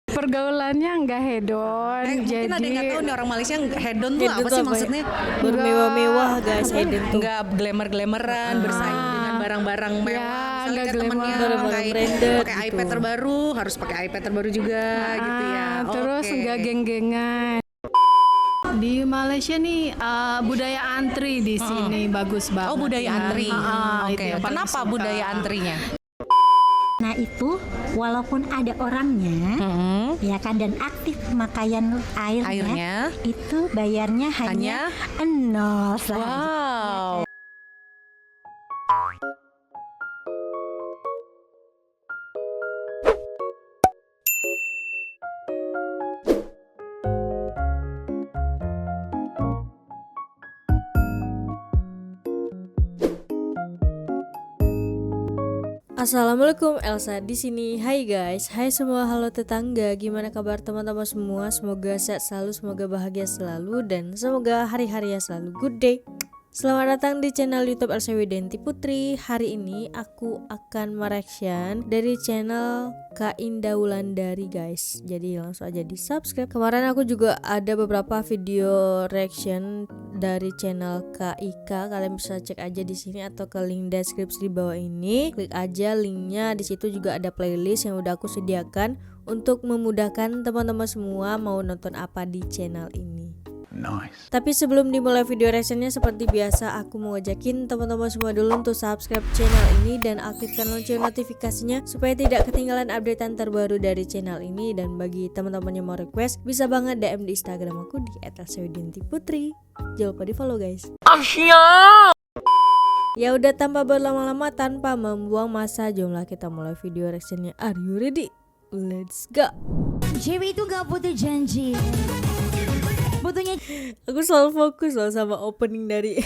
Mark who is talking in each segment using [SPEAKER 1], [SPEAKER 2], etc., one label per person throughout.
[SPEAKER 1] Pergaulannya nggak hedon,
[SPEAKER 2] Mungkin ada yang nggak tahu nih orang Malaysia hedon tuh
[SPEAKER 3] Hedon
[SPEAKER 2] apa
[SPEAKER 3] tuh
[SPEAKER 2] sih
[SPEAKER 3] apa ya?
[SPEAKER 2] maksudnya?
[SPEAKER 3] Bermewah-mewah guys, hedon tuh.
[SPEAKER 2] Nggak glamour-glamoran, bersaing dengan barang-barang mewah.
[SPEAKER 1] Ya,
[SPEAKER 2] Misalnya
[SPEAKER 1] nggak
[SPEAKER 2] kayak temennya
[SPEAKER 1] glamour.
[SPEAKER 3] Barang-barang branded
[SPEAKER 2] pakai
[SPEAKER 3] gitu.
[SPEAKER 2] iPad terbaru, harus pakai iPad terbaru juga gitu ya.
[SPEAKER 1] Terus
[SPEAKER 2] Oke.
[SPEAKER 1] nggak geng-gengan. Di Malaysia nih budaya antri di sini bagus banget.
[SPEAKER 2] Oh, budaya
[SPEAKER 1] ya.
[SPEAKER 2] antri.
[SPEAKER 1] Itu
[SPEAKER 2] Oke.
[SPEAKER 1] yang paling
[SPEAKER 2] Kenapa
[SPEAKER 1] suka.
[SPEAKER 2] budaya antrinya?
[SPEAKER 4] Nah itu walaupun ada orangnya ya kan dan aktif pemakaian airnya, itu bayarnya hanya nol saja.
[SPEAKER 2] Wow.
[SPEAKER 3] Assalamualaikum, Elsa di sini. Hai guys, hai semua, halo tetangga. Gimana kabar teman-teman semua? Semoga sehat selalu, semoga bahagia selalu, dan semoga hari-harinya selalu good day. Selamat datang di channel YouTube Elsa Widianti Putri. Hari ini aku akan mereaction dari channel Kak Indah Wulandari guys. Jadi langsung aja di subscribe. Kemarin aku juga ada beberapa video reaction dari channel Kak Ika. Kalian bisa cek aja di sini atau ke link deskripsi di bawah ini. Klik aja linknya. Di situ juga ada playlist yang udah aku sediakan untuk memudahkan teman-teman semua mau nonton apa di channel ini.
[SPEAKER 5] Nice.
[SPEAKER 3] Tapi sebelum dimulai video reactionnya, seperti biasa aku mau ngajakin teman-teman semua dulu untuk subscribe channel ini dan aktifkan lonceng notifikasinya supaya tidak ketinggalan updatean terbaru dari channel ini. Dan bagi teman-teman yang mau request, bisa banget DM di Instagram aku di @elsawidiantiputri. Jangan lupa di follow guys. Ya udah, tanpa berlama-lama, tanpa membuang masa, jomlah kita mulai video reactionnya. Are you ready? Let's go.
[SPEAKER 4] Cewek itu gak butuh janji, butuhnya
[SPEAKER 3] Aku selalu fokus loh sama opening dari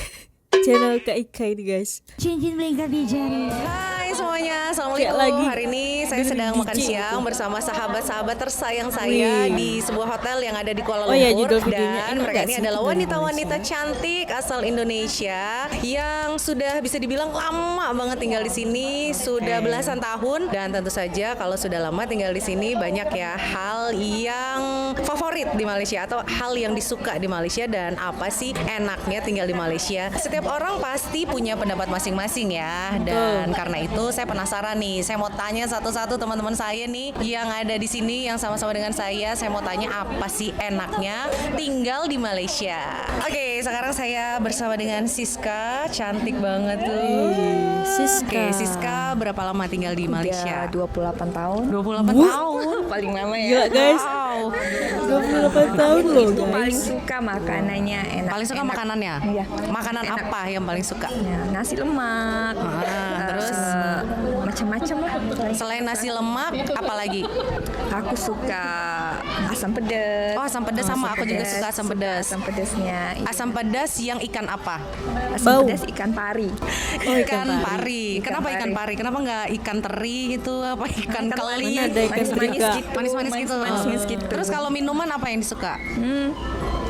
[SPEAKER 3] channel Kak Ika ini guys.
[SPEAKER 4] cincin melingkar di jari.
[SPEAKER 2] Hai semuanya, assalamualaikum.
[SPEAKER 3] Kayak lagi
[SPEAKER 2] Hari ini saya sedang makan siang bersama sahabat-sahabat tersayang saya di sebuah hotel yang ada di Kuala
[SPEAKER 3] Oh
[SPEAKER 2] Lumpur.
[SPEAKER 3] ya, judul videonya
[SPEAKER 2] Dan
[SPEAKER 3] ingat
[SPEAKER 2] mereka
[SPEAKER 3] gak
[SPEAKER 2] ini
[SPEAKER 3] sih?
[SPEAKER 2] adalah
[SPEAKER 3] Itu dari
[SPEAKER 2] wanita-wanita
[SPEAKER 3] Malaysia.
[SPEAKER 2] cantik asal Indonesia yang sudah bisa dibilang lama banget tinggal di sini, sudah belasan tahun. Dan tentu saja kalau sudah lama tinggal di sini, banyak ya hal yang favorit di Malaysia atau hal yang disuka di Malaysia dan apa sih enaknya tinggal di Malaysia. Setiap orang pasti punya pendapat masing-masing ya. Dan karena itu saya penasaran nih, saya mau tanya satu-satu teman-teman saya nih yang ada di sini yang sama-sama dengan saya mau tanya apa sih enaknya tinggal di Malaysia. Oke, sekarang saya bersama dengan Siska, cantik banget tuh.
[SPEAKER 3] Siska.
[SPEAKER 2] Oke, Siska berapa lama tinggal di Malaysia?
[SPEAKER 6] 28 tahun.
[SPEAKER 2] 28 tahun.
[SPEAKER 6] Paling lama
[SPEAKER 3] Gila
[SPEAKER 6] ya.
[SPEAKER 3] guys,
[SPEAKER 2] Wow.
[SPEAKER 3] 28 tahun loh
[SPEAKER 6] Itu paling
[SPEAKER 3] guys.
[SPEAKER 6] suka makanannya enak.
[SPEAKER 2] Paling suka makanannya?
[SPEAKER 6] Iya.
[SPEAKER 2] Makanan apa yang paling suka?
[SPEAKER 6] Ya, nasi lemak.
[SPEAKER 2] Terus
[SPEAKER 6] Macam-macam lah.
[SPEAKER 2] selain nasi lemak, apa lagi?
[SPEAKER 6] Aku suka asam pedas.
[SPEAKER 2] Oh, asam pedas sama aku juga suka asam pedas.
[SPEAKER 6] Asam pedasnya.
[SPEAKER 2] Asam pedas yang ikan apa?
[SPEAKER 6] Asam
[SPEAKER 3] Bau.
[SPEAKER 6] pedas ikan pari.
[SPEAKER 3] Oh,
[SPEAKER 2] Ikan pari.
[SPEAKER 6] Ikan
[SPEAKER 2] Kenapa ikan
[SPEAKER 6] pari.
[SPEAKER 2] pari? Kenapa nggak ikan teri gitu? Apa ikan keli?
[SPEAKER 3] Mana ada ikan
[SPEAKER 6] Manis-manis
[SPEAKER 3] teri, Kak?
[SPEAKER 6] gitu.
[SPEAKER 2] Manis-manis gitu.
[SPEAKER 6] Manis-manis gitu.
[SPEAKER 2] Terus kalau minuman apa yang disuka?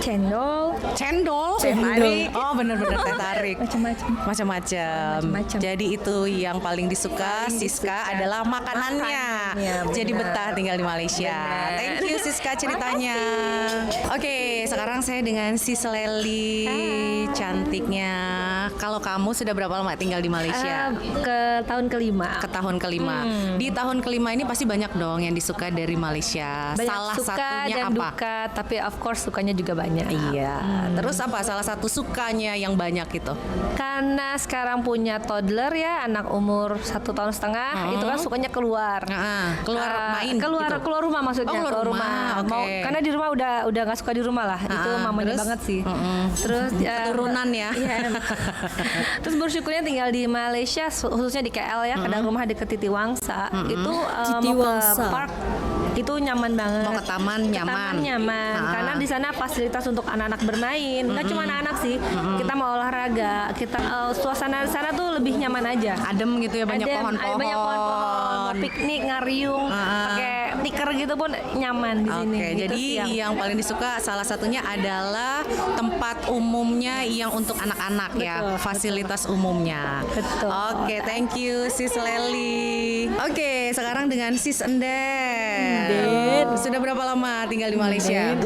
[SPEAKER 6] Cendol.
[SPEAKER 2] Cendol.
[SPEAKER 6] Teh tarik.
[SPEAKER 2] Oh, bener-bener teh tarik.
[SPEAKER 6] Macam-macam.
[SPEAKER 2] Macam-macam.
[SPEAKER 6] Macam-macam.
[SPEAKER 2] Jadi itu yang paling disuka Siska adalah makanannya.
[SPEAKER 6] Makanannya,
[SPEAKER 2] Jadi
[SPEAKER 6] benar.
[SPEAKER 2] betah tinggal di Malaysia.
[SPEAKER 6] Benar.
[SPEAKER 2] Thank you Siska ceritanya. Oke, sekarang saya dengan Sis Leli cantiknya. Kalau kamu sudah berapa lama tinggal di Malaysia?
[SPEAKER 7] Ke tahun kelima.
[SPEAKER 2] Ke tahun kelima. Di tahun kelima ini pasti banyak dong yang disuka dari Malaysia.
[SPEAKER 7] Banyak
[SPEAKER 2] Salah
[SPEAKER 7] suka
[SPEAKER 2] satunya
[SPEAKER 7] dan
[SPEAKER 2] apa?
[SPEAKER 7] duka, tapi of course sukanya juga banyak.
[SPEAKER 2] Iya. Terus apa salah satu sukanya yang banyak itu?
[SPEAKER 7] Karena sekarang punya toddler ya, anak umur 1,5 tahun, itu kan sukanya keluar.
[SPEAKER 2] Keluar main
[SPEAKER 7] keluar
[SPEAKER 2] gitu?
[SPEAKER 7] keluar rumah maksudnya.
[SPEAKER 2] Oh, keluar rumah, oke.
[SPEAKER 7] Mau, karena di rumah udah nggak suka di rumah lah. Itu mamanya
[SPEAKER 2] terus?
[SPEAKER 7] banget sih. Terus
[SPEAKER 2] Keturunan ya.
[SPEAKER 7] Iya. Terus bersyukurnya tinggal di Malaysia, khususnya di KL ya, kadang rumah deket Titi Wangsa. Itu
[SPEAKER 3] Titi
[SPEAKER 7] mau
[SPEAKER 3] Wangsa.
[SPEAKER 7] ke park itu nyaman banget.
[SPEAKER 2] Mau ke taman nyaman.
[SPEAKER 7] Karena di sana fasilitas untuk anak-anak bermain. Nggak cuma anak-anak sih. Kita mau olahraga. Kita suasana di sana tuh lebih nyaman aja.
[SPEAKER 2] Adem gitu ya, banyak
[SPEAKER 7] Adem,
[SPEAKER 2] pohon-pohon.
[SPEAKER 7] banyak pohon-pohon. Mau piknik, ngariung, pakai tikar gitu pun nyaman di sini.
[SPEAKER 2] Oke,
[SPEAKER 7] Gitu
[SPEAKER 2] jadi
[SPEAKER 7] sih
[SPEAKER 2] yang paling disuka salah satunya adalah tempat umumnya yang untuk anak-anak ya, fasilitas umumnya.
[SPEAKER 7] Betul.
[SPEAKER 2] Oke, thank you Sis Leli. Oke, sekarang dengan Sis Enden. Sudah berapa lama tinggal di Malaysia?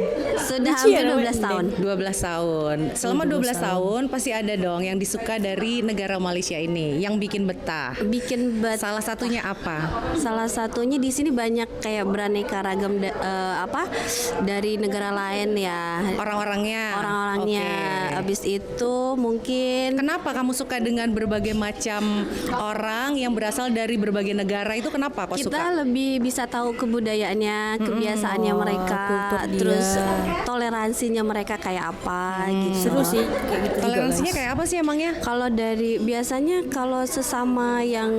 [SPEAKER 5] Sudah hampir 12 tahun.
[SPEAKER 2] 12 tahun. Selama 12 tahun pasti ada dong yang disuka dari negara Malaysia ini, yang bikin betah. Salah satunya apa?
[SPEAKER 5] Salah satunya di sini banyak kayak beraneka ragam dari negara lain ya.
[SPEAKER 2] Orang-orangnya.
[SPEAKER 5] Orang-orangnya.
[SPEAKER 2] Oke.
[SPEAKER 5] Habis itu mungkin
[SPEAKER 2] Kenapa kamu suka dengan berbagai macam orang yang berasal dari berbagai negara itu? Kenapa kok
[SPEAKER 5] kita
[SPEAKER 2] suka?
[SPEAKER 5] lebih bisa tahu kebudayaannya, kebiasaannya mereka,
[SPEAKER 3] kultur dia.
[SPEAKER 5] terus toleransinya mereka kayak apa gitu.
[SPEAKER 3] Seru sih kayak gitu juga,
[SPEAKER 2] Toleransinya
[SPEAKER 3] guys.
[SPEAKER 2] kayak apa sih emangnya?
[SPEAKER 5] Kalau dari biasanya kalau sesama yang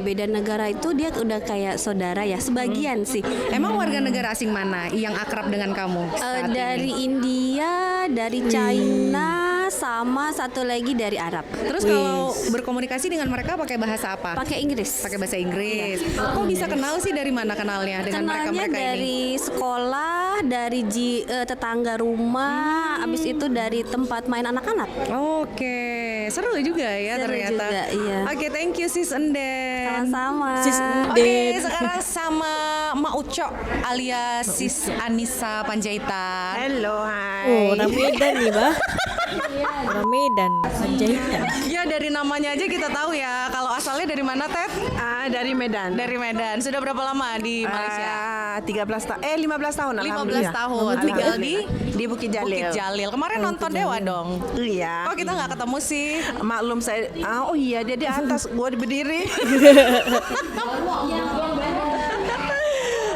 [SPEAKER 5] beda negara itu dia udah kayak saudara ya, sebagian sih.
[SPEAKER 2] Emang warga negara asing mana yang akrab dengan kamu? saat ini?
[SPEAKER 5] Dari India, dari China, sama satu lagi dari Arab.
[SPEAKER 2] Terus kalau berkomunikasi dengan mereka pakai bahasa apa?
[SPEAKER 5] Pakai Inggris.
[SPEAKER 2] Pakai bahasa Inggris. Kok bisa kenal sih, dari mana kenalnya dengan
[SPEAKER 5] Kenalnya
[SPEAKER 2] mereka-mereka ini?
[SPEAKER 5] dari sekolah, dari tetangga rumah, habis itu dari tempat main anak-anak.
[SPEAKER 2] Oke, seru juga ya
[SPEAKER 5] Seru
[SPEAKER 2] ternyata.
[SPEAKER 5] juga, iya.
[SPEAKER 2] Oke, thank you Sis Enden.
[SPEAKER 5] Sama-sama.
[SPEAKER 3] Sis
[SPEAKER 2] Oke,
[SPEAKER 3] Enden.
[SPEAKER 2] sekarang sama Mak Uco alias Sis Anissa Panjaitan.
[SPEAKER 8] Halo, hai.
[SPEAKER 3] Oh, orang Medan nih, Bah. Orang Medan, Panjaitan.
[SPEAKER 2] Ya dari namanya aja kita tahu ya kalau asalnya dari mana, Tet?
[SPEAKER 8] Dari Medan.
[SPEAKER 2] Dari Medan. Sudah berapa lama di Malaysia?
[SPEAKER 8] 15 tahun
[SPEAKER 2] 15
[SPEAKER 8] alhamdulillah.
[SPEAKER 2] tahun. Tinggal
[SPEAKER 8] di Bukit Jalil.
[SPEAKER 2] Bukit Jalil. Kemarin nonton Dewa dong.
[SPEAKER 8] Iya.
[SPEAKER 2] Kok kita nggak ketemu sih?
[SPEAKER 8] Maklum saya. Oh iya, dia di atas, gua berdiri.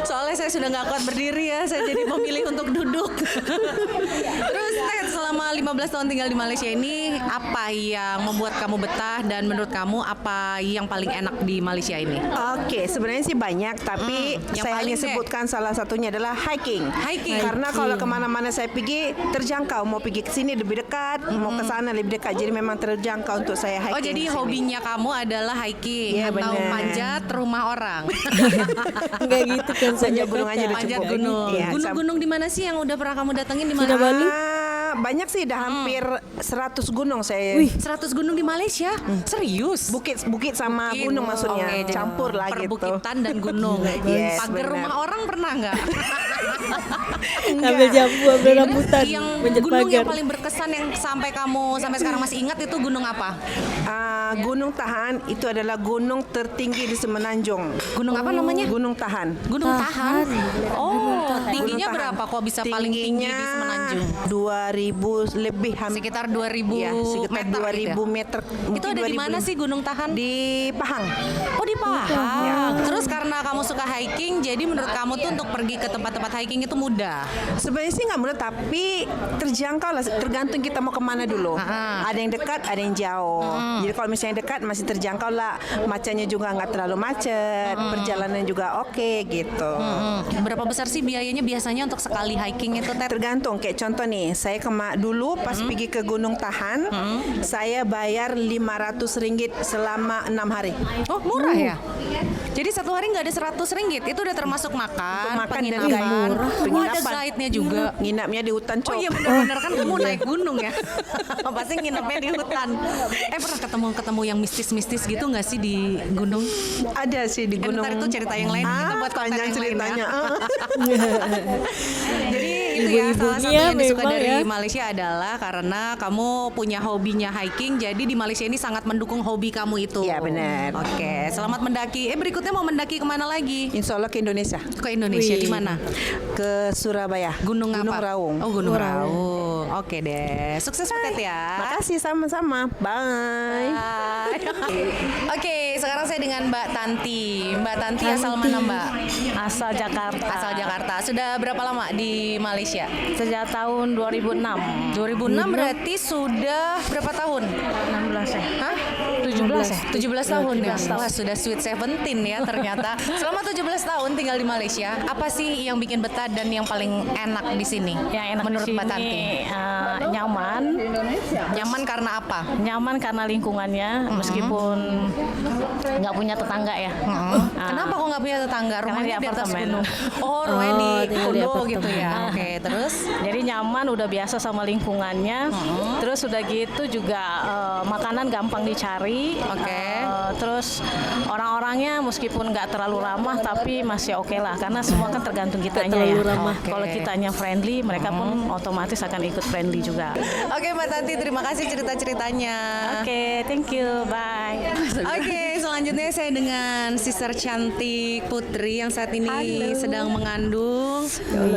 [SPEAKER 2] Soalnya saya sudah nggak kuat berdiri ya, saya jadi memilih untuk duduk. Terus Ted, selama 15 tahun tinggal di Malaysia ini, apa yang membuat kamu betah dan menurut kamu apa yang paling enak di Malaysia ini?
[SPEAKER 8] Oke, sebenarnya sih banyak, tapi
[SPEAKER 2] yang
[SPEAKER 8] saya
[SPEAKER 2] paling
[SPEAKER 8] hanya
[SPEAKER 2] deh.
[SPEAKER 8] sebutkan salah satunya adalah hiking.
[SPEAKER 2] Hiking.
[SPEAKER 8] Karena kalau kemana-mana saya pergi terjangkau, mau pergi ke sini lebih dekat, mau ke sana lebih dekat, jadi memang terjangkau untuk saya hiking.
[SPEAKER 2] Oh, jadi
[SPEAKER 8] di sini.
[SPEAKER 2] hobinya kamu adalah hiking
[SPEAKER 8] Iya,
[SPEAKER 2] atau
[SPEAKER 8] benar.
[SPEAKER 2] manjat rumah orang?
[SPEAKER 3] Enggak gitu kan saja
[SPEAKER 8] Panjat gunung aja udah
[SPEAKER 2] Manjat
[SPEAKER 8] cukup.
[SPEAKER 2] gunung.
[SPEAKER 8] Iya,
[SPEAKER 2] Gunung-gunung di mana sih yang udah pernah kamu datengin, di mana?
[SPEAKER 3] Kinabalu?
[SPEAKER 8] banyak sih, dah hampir 100 gunung saya.
[SPEAKER 2] 100 gunung di Malaysia? Serius?
[SPEAKER 8] Bukit sama
[SPEAKER 2] Bukit.
[SPEAKER 8] gunung maksudnya,
[SPEAKER 2] Oke, jadi
[SPEAKER 8] campur lah gitu.
[SPEAKER 2] perbukitan dan gunung.
[SPEAKER 8] Yes,
[SPEAKER 2] Pagar
[SPEAKER 8] benar.
[SPEAKER 2] rumah orang pernah nggak?
[SPEAKER 3] Ambil jambu, ambil rambutan,
[SPEAKER 2] Yang
[SPEAKER 3] manjat
[SPEAKER 2] gunung yang
[SPEAKER 3] pagar.
[SPEAKER 2] paling berkesan yang sampai kamu sampai sekarang masih ingat itu gunung apa?
[SPEAKER 8] Gunung Tahan itu adalah gunung tertinggi di Semenanjung.
[SPEAKER 2] Gunung apa namanya?
[SPEAKER 8] Gunung Tahan.
[SPEAKER 2] Gunung Tahan. Oh, tingginya
[SPEAKER 8] Gunung Tahan.
[SPEAKER 2] berapa kok bisa paling tinggi di Semenanjung?
[SPEAKER 8] 2000 lebih
[SPEAKER 2] Sekitar 2000
[SPEAKER 8] ya, sekitar
[SPEAKER 2] meter
[SPEAKER 8] 2000
[SPEAKER 2] gitu ya?
[SPEAKER 8] meter.
[SPEAKER 2] Itu
[SPEAKER 8] mungkin
[SPEAKER 2] ada di
[SPEAKER 8] 2000
[SPEAKER 2] mana sih Gunung Tahan?
[SPEAKER 8] Di Pahang.
[SPEAKER 2] Oh, di Pahang. Terus karena kamu suka hiking, jadi menurut kamu tuh untuk pergi ke tempat-tempat hiking itu mudah?
[SPEAKER 8] Sebenarnya sih nggak mudah, tapi terjangkau lah. Tergantung kita mau kemana dulu. Ada yang dekat, ada yang jauh. Jadi kalau misalnya dekat masih terjangkau lah. Macetnya juga nggak terlalu macet. Perjalanan juga oke gitu.
[SPEAKER 2] Berapa besar sih biayanya biasanya untuk sekali hiking itu, Ted?
[SPEAKER 8] Tergantung, kayak contoh nih, saya dulu pas pergi ke Gunung Tahan, saya bayar RM500 selama 6 hari.
[SPEAKER 2] Oh, murah ya? Jadi satu hari nggak ada RM100, itu udah termasuk makan,
[SPEAKER 8] Makan dan
[SPEAKER 2] penginapan.
[SPEAKER 8] guide.
[SPEAKER 2] Oh, ada
[SPEAKER 8] Penginapan.
[SPEAKER 2] guide-nya juga.
[SPEAKER 8] Nginapnya di hutan
[SPEAKER 2] Oh iya, benar-benar kan kamu naik gunung ya. Pasti nginepnya di hutan. Pernah ketemu yang mistis-mistis gitu nggak sih di gunung?
[SPEAKER 8] Ada sih di gunung.
[SPEAKER 2] Ntar itu cerita yang lain, kita buat konten
[SPEAKER 8] panjang
[SPEAKER 2] yang
[SPEAKER 8] ceritanya.
[SPEAKER 2] lain ya. Jadi itu ya salah satu
[SPEAKER 3] Ibu-ibunya
[SPEAKER 2] yang disuka
[SPEAKER 3] memang
[SPEAKER 2] dari
[SPEAKER 3] ya.
[SPEAKER 2] Malaysia adalah karena kamu punya hobinya hiking. Jadi di Malaysia ini sangat mendukung hobi kamu itu.
[SPEAKER 8] Iya, benar.
[SPEAKER 2] Oke, selamat mendaki. Berikutnya mau mendaki kemana lagi?
[SPEAKER 8] Insya Allah ke Indonesia.
[SPEAKER 2] Ke Indonesia di mana?
[SPEAKER 8] Ke Surabaya.
[SPEAKER 2] Gunung apa?
[SPEAKER 8] Gunung Raung.
[SPEAKER 2] Oh, Gunung Raung. Oke deh. Sukses Butet ya.
[SPEAKER 8] Makasih sama-sama. Bye.
[SPEAKER 2] Bye. Oke, sekarang saya dengan Mbak Tanti. Mbak Tanti asal mana, Mbak?
[SPEAKER 9] Asal Jakarta.
[SPEAKER 2] Asal Jakarta. Sudah berapa lama di Malaysia?
[SPEAKER 9] Sejak tahun 2006.
[SPEAKER 2] 2006 berarti sudah berapa tahun?
[SPEAKER 9] 16 ya.
[SPEAKER 2] Hah?
[SPEAKER 9] 17 ya?
[SPEAKER 2] 17 tahun ya?
[SPEAKER 9] 17 tahun.
[SPEAKER 2] Wah, sudah sweet 17 ya ternyata. Selama 17 tahun tinggal di Malaysia, apa sih yang bikin betah dan yang paling enak di sini?
[SPEAKER 9] Yang enak
[SPEAKER 2] menurut
[SPEAKER 9] di
[SPEAKER 2] Mbak
[SPEAKER 9] sini,
[SPEAKER 2] Tanti?
[SPEAKER 9] nyaman.
[SPEAKER 2] Nyaman karena apa?
[SPEAKER 9] Nyaman karena lingkungannya, meskipun nggak punya tetangga ya.
[SPEAKER 2] Kenapa kok nggak punya tetangga, rumahnya
[SPEAKER 9] di
[SPEAKER 2] di atas
[SPEAKER 9] apartemen.
[SPEAKER 2] gunung. Oh, rumahnya di
[SPEAKER 3] tinggal di
[SPEAKER 2] kondo gitu
[SPEAKER 3] apartemen.
[SPEAKER 2] ya. Oke, terus
[SPEAKER 9] Jadi nyaman, udah biasa sama lingkungannya. Terus udah gitu juga makanan gampang dicari.
[SPEAKER 2] Oke.
[SPEAKER 9] Terus orang-orangnya meskipun nggak terlalu ramah tapi masih oke lah, karena semua kan tergantung kitanya
[SPEAKER 3] terlalu
[SPEAKER 9] ya.
[SPEAKER 3] ramah.
[SPEAKER 9] Kalau kitanya friendly, mereka pun otomatis akan ikut friendly juga.
[SPEAKER 2] Oke Mbak Tanti, terima kasih cerita-ceritanya.
[SPEAKER 9] Oke, thank you, bye.
[SPEAKER 2] Oke, selanjutnya saya dengan sister cantik Putri yang saat ini sedang mengandung.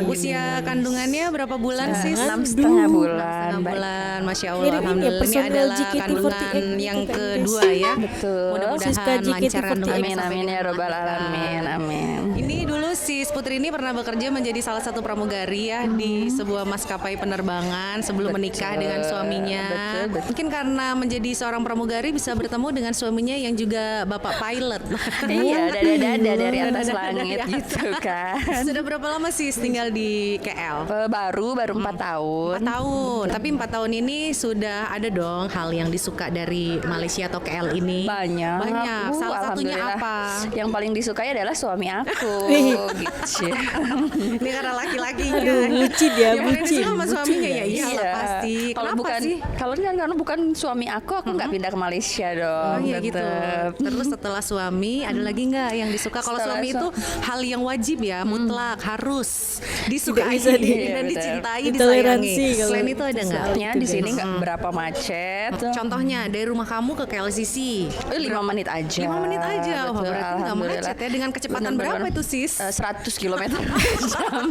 [SPEAKER 2] Usia kandungannya berapa bulan sis?
[SPEAKER 6] 6,5 bulan.
[SPEAKER 2] 6 bulan, Masya Allah.
[SPEAKER 3] Mirip ini ya,
[SPEAKER 2] Alhamdulillah ini
[SPEAKER 3] personel
[SPEAKER 2] adalah
[SPEAKER 3] JKT48
[SPEAKER 2] kandungan
[SPEAKER 3] gitu
[SPEAKER 2] yang
[SPEAKER 3] kan, guys.
[SPEAKER 2] kedua ya.
[SPEAKER 6] Betul.
[SPEAKER 3] Siska
[SPEAKER 2] Mudah-mudahan lancar
[SPEAKER 3] JKT48.
[SPEAKER 2] kandungannya
[SPEAKER 6] Amin
[SPEAKER 2] sampai
[SPEAKER 6] amin ya
[SPEAKER 2] dengan
[SPEAKER 6] robbal
[SPEAKER 2] melahirkan.
[SPEAKER 6] alamin. Amin.
[SPEAKER 2] Ini dulu sis Putri ini pernah bekerja menjadi salah satu pramugari ya di sebuah maskapai penerbangan sebelum menikah dengan suaminya.
[SPEAKER 6] Betul.
[SPEAKER 2] Mungkin karena menjadi seorang pramugari bisa bertemu dengan suaminya yang juga bapak pilot.
[SPEAKER 6] Iya, dada-dada dari atas langit gitu kan.
[SPEAKER 2] Sudah berapa lama sis tinggal di KL?
[SPEAKER 6] Baru 4 tahun.
[SPEAKER 2] 4 tahun. Tapi 4 tahun ini sudah ada dong hal yang disuka dari Malaysia atau KL ini?
[SPEAKER 6] Banyak.
[SPEAKER 2] Banyak. Salah satunya
[SPEAKER 6] Alhamdulillah.
[SPEAKER 2] apa?
[SPEAKER 6] Yang paling disukai adalah suami aku. gitu.
[SPEAKER 2] Ini karena laki-lakinya.
[SPEAKER 3] Aduh, bucin ya,
[SPEAKER 2] Yang paling
[SPEAKER 3] bucin,
[SPEAKER 2] disuka sama
[SPEAKER 3] bucin
[SPEAKER 2] suaminya
[SPEAKER 3] ya.
[SPEAKER 2] ya iyalah
[SPEAKER 6] Iya.
[SPEAKER 2] pasti.
[SPEAKER 6] Kalau
[SPEAKER 2] Kenapa
[SPEAKER 6] bukan
[SPEAKER 2] sih?
[SPEAKER 6] kalau kan karena bukan suami aku nggak pindah ke Malaysia dong.
[SPEAKER 2] Oh iya gitu.
[SPEAKER 6] tetep.
[SPEAKER 2] Terus setelah suami ada lagi nggak yang disuka? Kalau
[SPEAKER 6] Setelah
[SPEAKER 2] suami itu hal yang wajib ya, mutlak, harus disukai
[SPEAKER 3] bisa
[SPEAKER 2] dan
[SPEAKER 6] Iya,
[SPEAKER 2] dicintai,
[SPEAKER 3] ditoleransi
[SPEAKER 2] disayangi.
[SPEAKER 3] kalau
[SPEAKER 2] Selain itu ada nggak?
[SPEAKER 6] Soalnya di sini nggak berapa macet.
[SPEAKER 2] Contohnya dari rumah kamu ke KLCC
[SPEAKER 6] 5 menit aja.
[SPEAKER 2] 5 menit aja. Wah,
[SPEAKER 6] Betul,
[SPEAKER 2] berarti nggak
[SPEAKER 6] alhamdulillah.
[SPEAKER 2] macet ya. Dengan kecepatan
[SPEAKER 6] Bener-bener.
[SPEAKER 2] berapa itu sis?
[SPEAKER 6] 100 km per jam.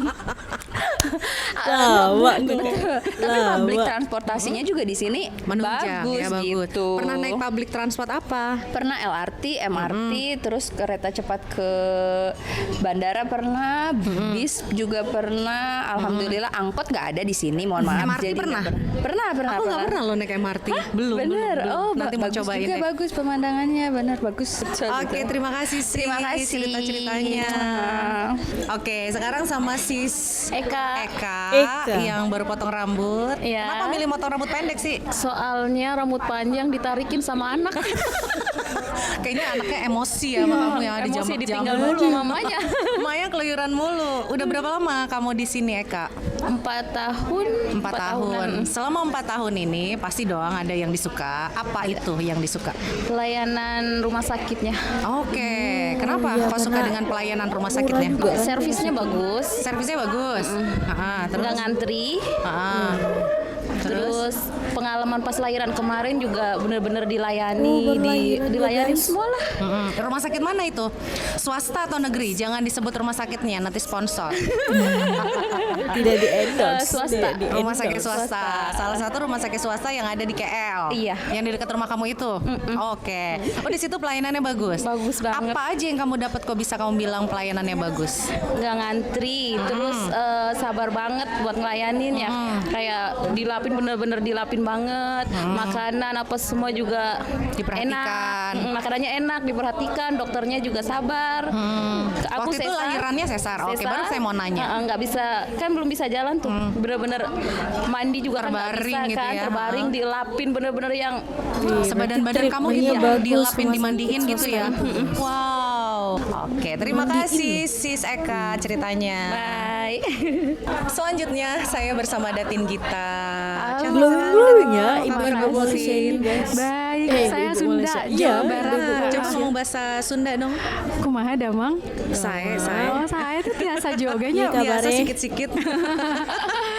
[SPEAKER 3] Lama
[SPEAKER 6] Tapi public transportasinya juga di sini
[SPEAKER 2] Menunjang
[SPEAKER 6] bagus,
[SPEAKER 2] ya, bagus.
[SPEAKER 6] gitu.
[SPEAKER 2] Pernah naik public transport apa?
[SPEAKER 6] Pernah LRT, MRT, terus kereta cepat ke bandara pernah, bis juga pernah. Alhamdulillah angkot nggak ada di sini. Mohon maaf.
[SPEAKER 2] MRT
[SPEAKER 6] Jadi
[SPEAKER 2] pernah?
[SPEAKER 6] nggak pernah.
[SPEAKER 2] Aku nggak pernah loh naik MRT. Belum.
[SPEAKER 6] Bener.
[SPEAKER 2] belum.
[SPEAKER 6] Oh,
[SPEAKER 2] Nanti mau
[SPEAKER 6] bagus
[SPEAKER 2] cobain
[SPEAKER 6] juga,
[SPEAKER 2] deh.
[SPEAKER 6] bagus pemandangannya, benar bagus.
[SPEAKER 2] Oke, terima kasih sis.
[SPEAKER 6] Terima kasih.
[SPEAKER 2] cerita-ceritanya. Oke, sekarang sama sis
[SPEAKER 9] Eka.
[SPEAKER 2] Eka
[SPEAKER 3] Eka.
[SPEAKER 2] yang baru potong rambut.
[SPEAKER 9] Iya.
[SPEAKER 2] Kenapa milih potong rambut pendek sih?
[SPEAKER 9] Soalnya rambut panjang ditarikin sama anak.
[SPEAKER 2] Kayaknya anaknya emosi ya sama kamu yang ada
[SPEAKER 9] Emosi
[SPEAKER 2] jam
[SPEAKER 9] ditinggal mulu sama mamanya.
[SPEAKER 2] Maya keluyuran mulu. Udah berapa lama kamu di sini Eka?
[SPEAKER 9] 4 tahun.
[SPEAKER 2] 4 tahun.
[SPEAKER 9] tahunan.
[SPEAKER 2] Selama 4 tahun ini pasti doang ada yang disuka. Apa itu yang disuka?
[SPEAKER 9] Pelayanan rumah sakitnya.
[SPEAKER 2] Oke, kenapa kau suka dengan pelayanan rumah sakitnya?
[SPEAKER 9] Servisnya bagus.
[SPEAKER 2] Servisnya bagus. Terus
[SPEAKER 9] Nggak ngantri. Terus pengalaman pas lahiran kemarin juga bener-bener dilayani, dilayani semua lah.
[SPEAKER 2] Rumah sakit mana itu? Swasta atau negeri? Jangan disebut rumah sakitnya, nanti sponsor.
[SPEAKER 3] Tidak di endorse.
[SPEAKER 9] Swasta.
[SPEAKER 2] Rumah sakit swasta. Salah satu rumah sakit swasta yang ada di KL.
[SPEAKER 9] Iya.
[SPEAKER 2] Yang di dekat rumah kamu itu. Oke. Oh, di situ pelayanannya bagus.
[SPEAKER 9] Bagus banget.
[SPEAKER 2] Apa aja yang kamu dapat kok bisa kamu bilang pelayanannya bagus?
[SPEAKER 9] Nggak ngantri, terus sabar banget buat ngelayanin ya. Kayak dilapin bener-bener dilapin banget. Makanan apa semua juga
[SPEAKER 2] Diperhatikan.
[SPEAKER 9] enak. Makanannya enak, diperhatikan. Dokternya juga sabar.
[SPEAKER 2] Waktu itu lahirannya sesar. Oke, baru saya mau nanya.
[SPEAKER 9] Nggak bisa, kan belum bisa jalan tuh. Bener-bener mandi juga kan nggak
[SPEAKER 2] Terbaring
[SPEAKER 9] bisa
[SPEAKER 2] gitu
[SPEAKER 9] kan.
[SPEAKER 2] ya.
[SPEAKER 9] Terbaring, dilapin bener-bener yang
[SPEAKER 2] Sebadan-badan kamu gitu ya,
[SPEAKER 3] bagus,
[SPEAKER 2] dilapin,
[SPEAKER 3] rumah
[SPEAKER 2] dimandihin
[SPEAKER 3] sakit
[SPEAKER 2] gitu ya. Wow. Oke, terima kasih Sis Eka ceritanya.
[SPEAKER 9] baik.
[SPEAKER 2] Selanjutnya saya bersama Datin Gita.
[SPEAKER 3] Belum ya,
[SPEAKER 2] Apa
[SPEAKER 3] ibu-ibu
[SPEAKER 2] kabar,
[SPEAKER 3] Malaysia ini
[SPEAKER 2] Sin?
[SPEAKER 3] guys.
[SPEAKER 10] Baik, saya
[SPEAKER 3] ibu
[SPEAKER 10] Sunda,
[SPEAKER 3] Malaysia.
[SPEAKER 10] Jawa
[SPEAKER 3] Iya,
[SPEAKER 10] Barat.
[SPEAKER 2] Coba ngomong bahasa Sunda dong.
[SPEAKER 10] Kumaha damang?
[SPEAKER 2] Saya.
[SPEAKER 10] Oh, saya tuh biasa joganya.
[SPEAKER 3] Iya,
[SPEAKER 2] Biasa
[SPEAKER 3] kabarnya?
[SPEAKER 2] sikit-sikit.